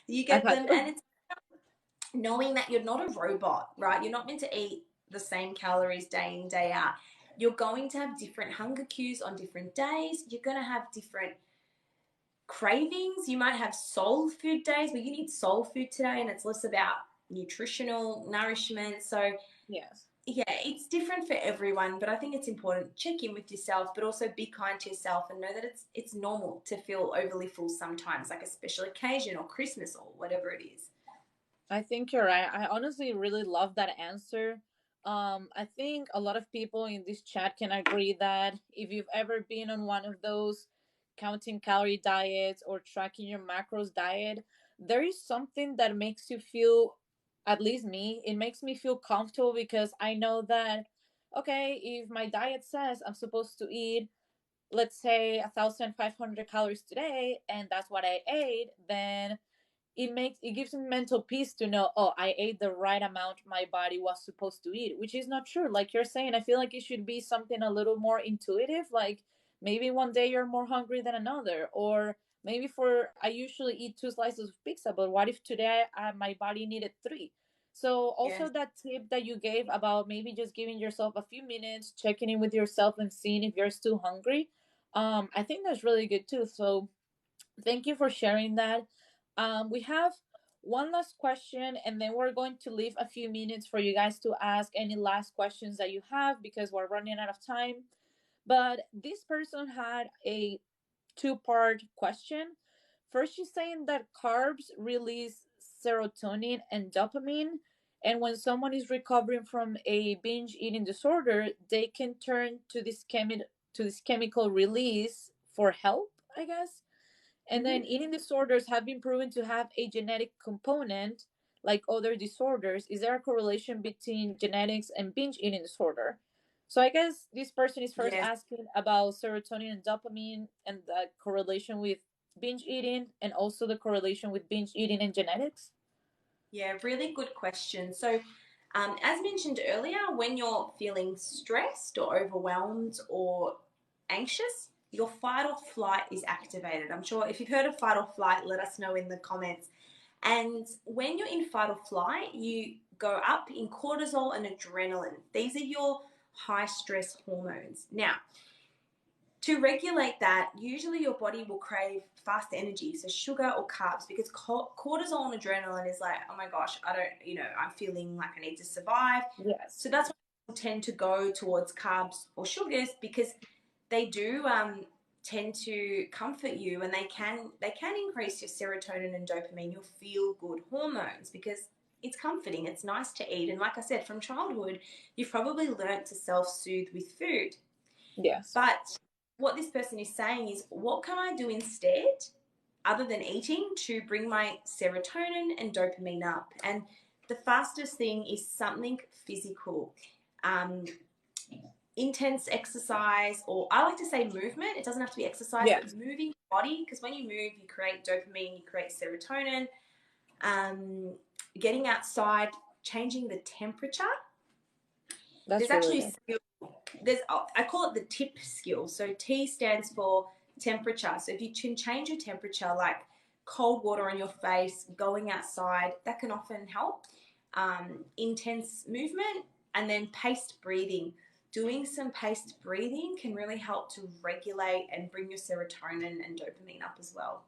you I've get had them, to. and it's knowing that you're not a robot, right? You're not meant to eat the same calories day in, day out. You're going to have different hunger cues on different days. You're going to have different cravings. You might have soul food days where you need soul food today and it's less about nutritional nourishment. So, Yes. yeah, it's different for everyone, but I think it's important check in with yourself, but also be kind to yourself and know that it's normal to feel overly full sometimes, like a special occasion or Christmas or whatever it is. I think you're right. I honestly really love that answer. I think a lot of people in this chat can agree that if you've ever been on one of those counting calorie diets or tracking your macros diet, there is something that makes you feel, at least me, it makes me feel comfortable, because I know that, okay, if my diet says I'm supposed to eat, let's say 1,500 calories today, and that's what I ate, then it gives me mental peace to know, oh, I ate the right amount my body was supposed to eat, which is not true, like you're saying. I feel like it should be something a little more intuitive, like maybe one day you're more hungry than another, or maybe for I usually eat 2 slices of pizza, but what if today my body needed three? So also Yes. that tip that you gave about maybe just giving yourself a few minutes, checking in with yourself and seeing if you're still hungry, I think that's really good too. So thank you for sharing that. We have one last question, and then we're going to leave a few minutes for you guys to ask any last questions that you have, because we're running out of time. But this person had a two-part question. First, she's saying that carbs release serotonin and dopamine, and when someone is recovering from a binge eating disorder, they can turn to this chemical release for help, I guess. And then Mm-hmm. eating disorders have been proven to have a genetic component like other disorders. Is there a correlation between genetics and binge eating disorder? So I guess this person is first Yes. asking about serotonin and dopamine and the correlation with binge eating, and also the correlation with binge eating and genetics. Yeah, really good question. So, as mentioned earlier, when you're feeling stressed or overwhelmed or anxious, your fight or flight is activated. I'm sure if you've heard of fight or flight, let us know in the comments. And when you're in fight or flight, you go up in cortisol and adrenaline. These are your high stress hormones. Now, to regulate that, usually your body will crave fast energy, so sugar or carbs, because cortisol and adrenaline is like, oh my gosh, I'm feeling like I need to survive. Yes. So that's why people tend to go towards carbs or sugars, because they do tend to comfort you, and they can increase your serotonin and dopamine, your feel good hormones, because it's comforting, it's nice to eat. And like I said, from childhood, you've probably learnt to self-soothe with food. Yes. But what this person is saying is, what can I do instead, other than eating, to bring my serotonin and dopamine up? And the fastest thing is something physical. Intense exercise, or I like to say movement. It doesn't have to be exercise, Yes. but moving your body, because when you move, you create dopamine, you create serotonin. Getting outside, changing the temperature. That's There's really actually good. I call it the TIP skill. So T stands for temperature. So if you can change your temperature, like cold water on your face, going outside, that can often help. Intense movement, and then paced breathing. Doing some paced breathing can really help to regulate and bring your serotonin and dopamine up as well.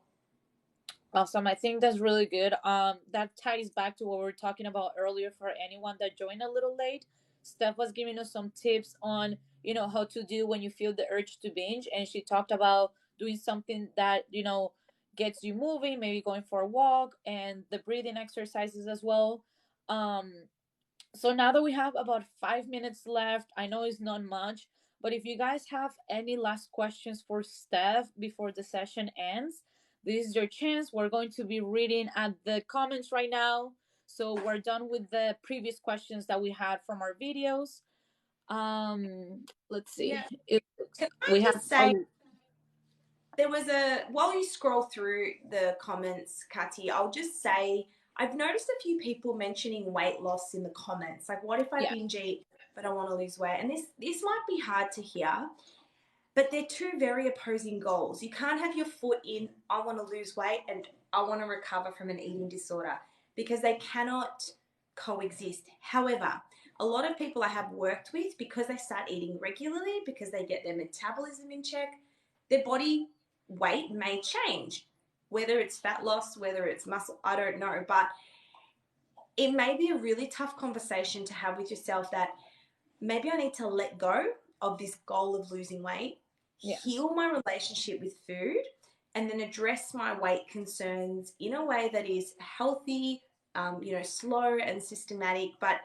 Awesome. I think that's really good. That ties back to what we were talking about earlier for anyone that joined a little late. Steph was giving us some tips on, how to do when you feel the urge to binge. And she talked about doing something that, gets you moving, maybe going for a walk and the breathing exercises as well. Um, so now that we have about 5 minutes left, I know it's not much, but if you guys have any last questions for Steph before the session ends, this is your chance. We're going to be reading at the comments right now. So we're done with the previous questions that we had from our videos. Let's see. Yeah. Can I We have just say, there was while you scroll through the comments, Cati, I'll just say, I've noticed a few people mentioning weight loss in the comments. Like, what if I yeah, binge eat but I want to lose weight? And this might be hard to hear, but they're two very opposing goals. You can't have your foot in, I want to lose weight and I want to recover from an eating disorder, because they cannot coexist. However, a lot of people I have worked with, because they start eating regularly, because they get their metabolism in check, their body weight may change. Whether it's fat loss, whether it's muscle, I don't know. But it may be a really tough conversation to have with yourself, that maybe I need to let go of this goal of losing weight, yes, heal my relationship with food, and then address my weight concerns in a way that is healthy, slow and systematic. But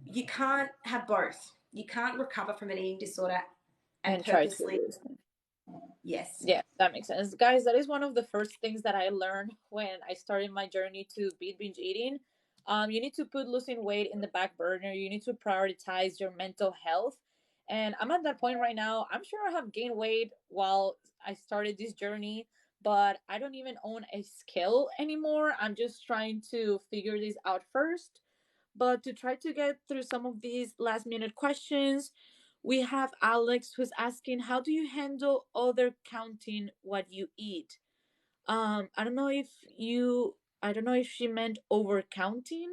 you can't have both. You can't recover from an eating disorder and and try to purposely, lose. yes. Yeah, that makes sense. Guys, that is one of the first things that I learned when I started my journey to beat binge eating. You need to put losing weight in the back burner. You need to prioritize your mental health. And I'm at that point right now. I'm sure I have gained weight while I started this journey, but I don't even own a scale anymore. I'm just trying to figure this out first. But to try to get through some of these last minute questions, we have Alex who's asking, how do you handle other counting what you eat? I don't know if she meant over counting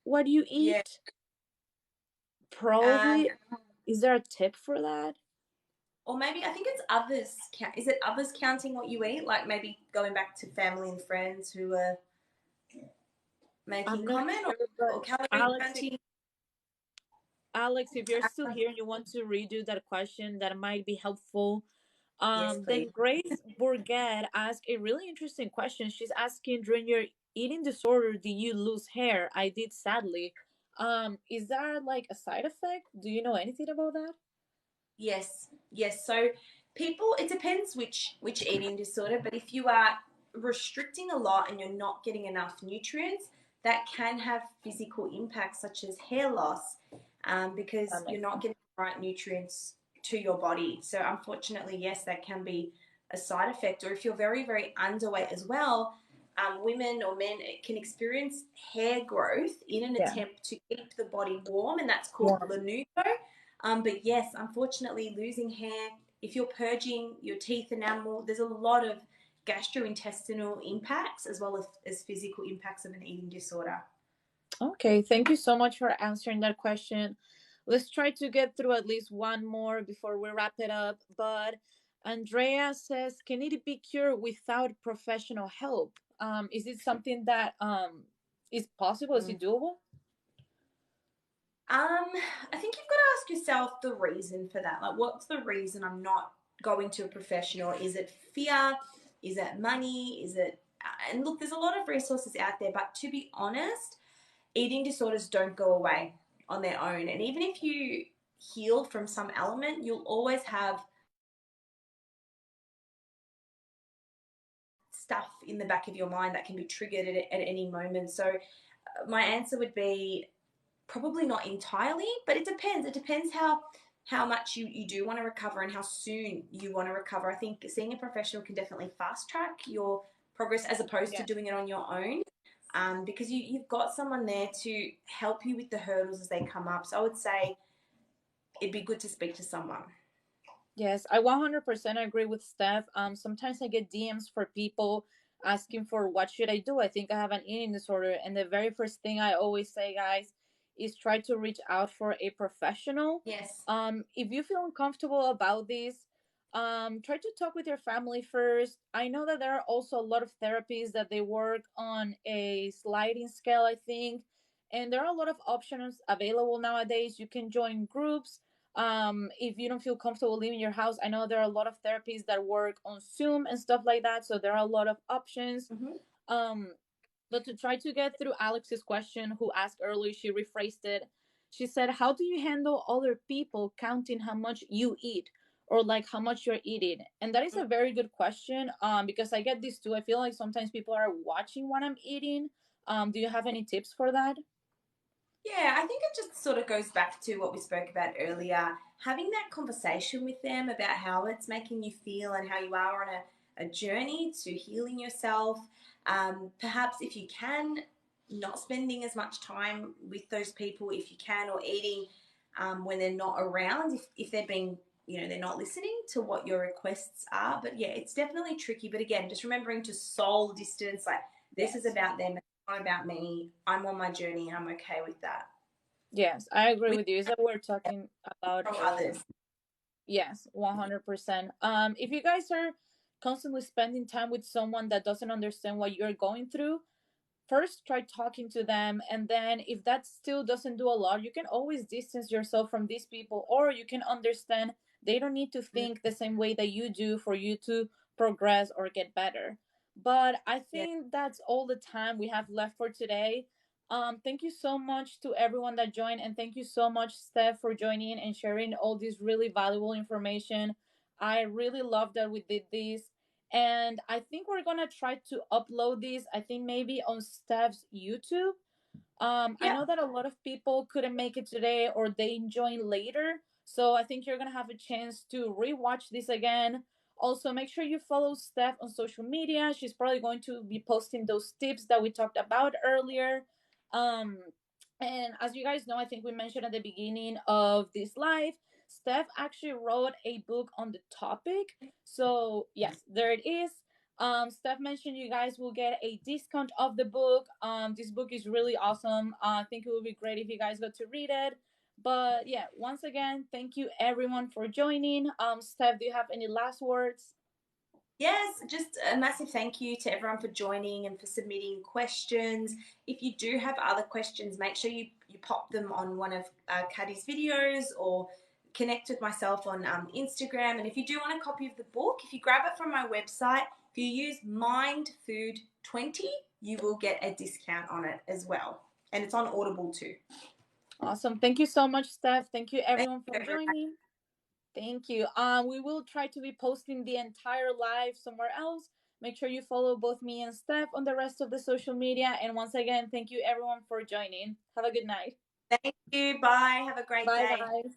what you Yeah. eat. Um, Probably. Is there a tip for that? or maybe I think it's others. Is it others counting what you eat? Like maybe going back to family and friends who are I'm making not comment, sure, but or calorie Alex, counting. If you're still here and you want to redo that question, that might be helpful. Yes, please. Then Grace Bourget asked a really interesting question. She's asking, during your eating disorder, do you lose hair? I did, sadly. Is that like a side effect? Do you know anything about that? Yes, yes. So people, it depends which eating disorder, but if you are restricting a lot and you're not getting enough nutrients, that can have physical impacts such as hair loss, because That you're makes not sense. getting the right nutrients to your body. So unfortunately, yes, that can be a side effect. Or if you're very, very underweight as well, women or men can experience hair growth in an Yeah. attempt to keep the body warm, and that's called Warm. lanugo. But yes, unfortunately, losing hair if you're purging your teeth enamel, there's a lot of gastrointestinal impacts as well as physical impacts of an eating disorder. Okay, thank you so much for answering that question. Let's try to get through at least one more before we wrap it up. But Andrea says, can it be cured without professional help? Is it something that is possible? Is it doable? I think you've got to ask yourself the reason for that. Like, what's the reason I'm not going to a professional? Is it fear? Is it money? Is it, and look, there's a lot of resources out there, but to be honest, eating disorders don't go away on their own. And even if you heal from some element, you'll always have stuff in the back of your mind that can be triggered at any moment. So my answer would be probably not entirely, but it depends. It depends how much you do want to recover and how soon you want to recover. I think seeing a professional can definitely fast track your progress as opposed to doing it on your own, because you've got someone there to help you with the hurdles as they come up. So I would say it'd be good to speak to someone. Yes, I 100% agree with Steph. Sometimes I get DMs for people asking for what should I do. I think I have an eating disorder, and the very first thing I always say, guys, is try to reach out for a professional. Yes. If you feel uncomfortable about this, try to talk with your family first. I know that there are also a lot of therapies that they work on a sliding scale, I think, and there are a lot of options available nowadays. You can join groups. If you don't feel comfortable leaving your house, I know there are a lot of therapies that work on Zoom and stuff like that, so there are a lot of options. um but to try to get through Alex's question, who asked earlier, she rephrased it. She said, how do you handle other people counting how much you eat, or like how much you're eating? And that is a very good question, because I get this too. I feel like sometimes people are watching what I'm eating. Do you have any tips for that? Yeah, I think it just sort of goes back to what we spoke about earlier. Having that conversation with them about how it's making you feel and how you are on a journey to healing yourself. Perhaps if you can, not spending as much time with those people if you can, or eating when they're not around, if they're being, they're not listening to what your requests are. But yeah, it's definitely tricky. But again, just remembering to soul distance, like this is about them, not about me. I'm on my journey and I'm okay with that. Yes, I agree With with you. Is that we're talking about from others. yes, 100%. If you guys are constantly spending time with someone that doesn't understand what you're going through, first try talking to them, and then if that still doesn't do a lot, you can always distance yourself from these people, or you can understand they don't need to think the same way that you do for you to progress or get better. But I Yeah. think that's all the time we have left for today. Thank you so much to everyone that joined, and thank you so much, Steph, for joining and sharing all this really valuable information. I really love that we did this, and I think we're gonna try to upload this, I think maybe on Steph's YouTube. I Yeah. know that a lot of people couldn't make it today, or they join later, so I think you're gonna have a chance to rewatch this again. Also, make sure you follow Steph on social media. She's probably going to be posting those tips that we talked about earlier. um and as you guys know, I think we mentioned at the beginning of this live, Steph actually wrote a book on the topic. So yes, there it is. Steph mentioned you guys will get a discount of the book. This book is really awesome. I think it would be great if you guys got to read it. But yeah, once again, thank you everyone for joining. Steph, do you have any last words? Yes, just a massive thank you to everyone for joining and for submitting questions. If you do have other questions, make sure you pop them on one of Cati's videos, or connect with myself on Instagram. And if you do want a copy of the book, if you grab it from my website, if you use MindFood20, you will get a discount on it as well. And it's on Audible too. Awesome. Thank you so much, Steph. Thank you Thank everyone you, for everyone. joining. Thank you. We will try to be posting the entire live somewhere else. Make sure you follow both me and Steph on the rest of the social media. And once again, thank you everyone for joining. Have a good night. Thank you. Bye. Have a great Bye, day. guys.